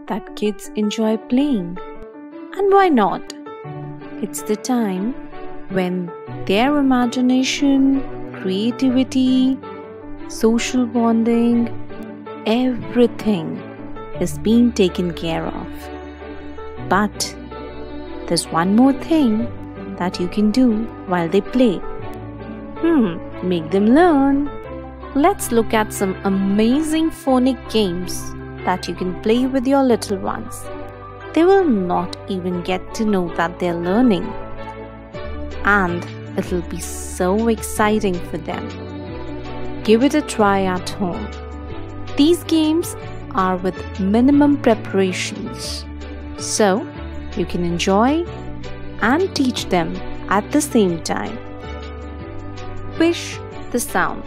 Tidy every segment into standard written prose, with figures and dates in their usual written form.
that kids enjoy playing. And why not? It's the time when their imagination, creativity, social bonding, everything is being taken care of. But there's one more thing that you can do while they play. Make them learn. Let's look at some amazing phonic games that you can play with your little ones. They will not even get to know that they're learning. And it'll be so exciting for them. Give it a try at home. These games are with minimum preparations, so you can enjoy and teach them at the same time. Fish the sound.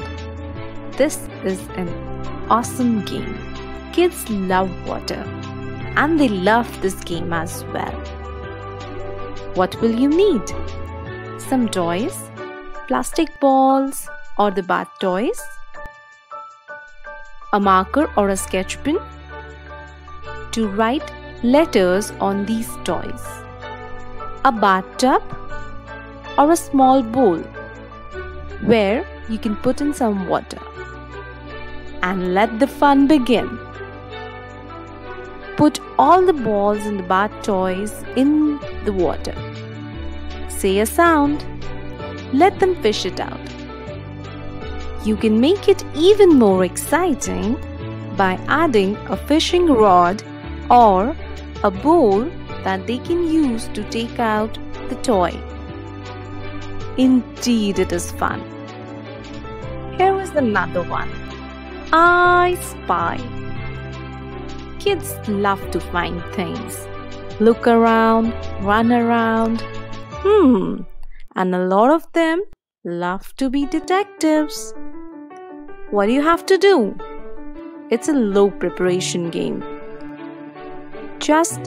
This is an awesome game. Kids love water and they love this game as well. What will you need? Some toys, plastic balls or the bath toys, a marker or a sketch pen to write letters on these toys, a bathtub or a small bowl where you can put in some water, and let the fun begin. Put all the balls in the bath toys in the water. Say a sound. Let them fish it out. You can make it even more exciting by adding a fishing rod or a bowl that they can use to take out the toy. Indeed, it is fun. Here is another one. I Spy. Kids love to find things. Look around, run around. And a lot of them love to be detectives. What do you have to do? It's a low preparation game. Just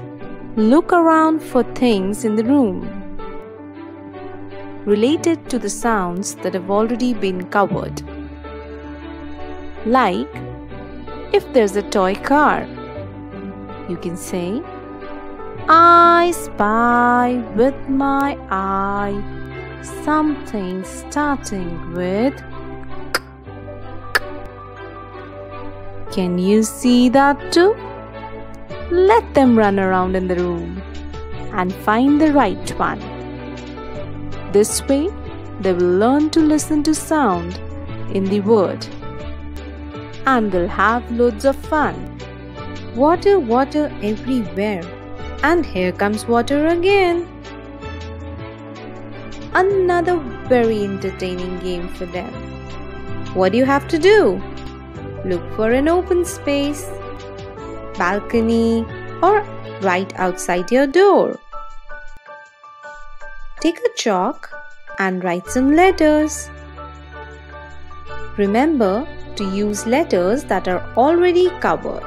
look around for things in the room related to the sounds that have already been covered. Like, if there's a toy car, you can say, I spy with my eye something starting with k. Can you see that too? Let them run around in the room and find the right one. This way, they will learn to listen to sound in the word and will have loads of fun. Water, water everywhere. And here comes water again. Another very entertaining game for them. What do you have to do? Look for an open space, balcony, or right outside your door. Take a chalk and write some letters. Remember to use letters that are already covered.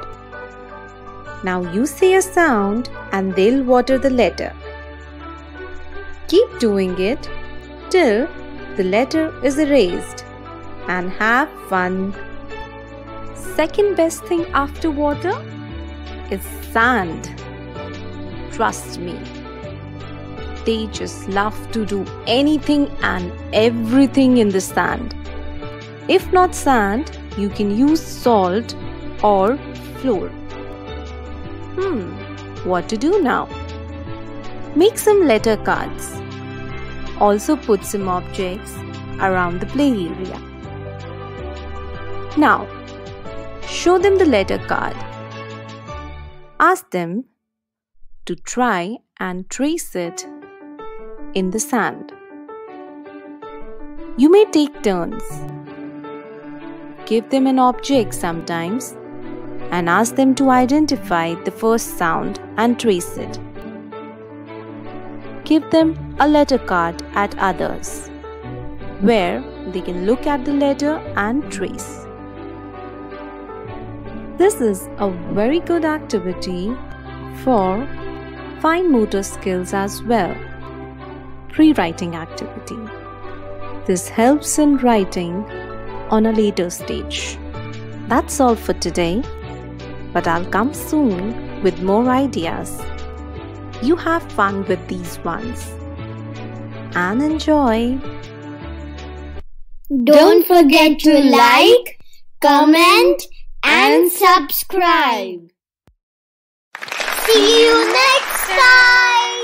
Now you say a sound and they'll water the letter. Keep doing it till the letter is erased and have fun. Second best thing after water is sand. Trust me, they just love to do anything and everything in the sand. If not sand, you can use salt or flour. What to do now? Make some letter cards. Also put some objects around the play area. Now, show them the letter card. Ask them to try and trace it in the sand. You may take turns. Give them an object sometimes and ask them to identify the first sound and trace it. Give them a letter card at others, where they can look at the letter and trace. This is a very good activity for fine motor skills as well. Pre-writing activity. This helps in writing on a later stage. That's all for today, but I'll come soon with more ideas. You have fun with these ones and enjoy. Don't forget to like, comment and subscribe. See you next time.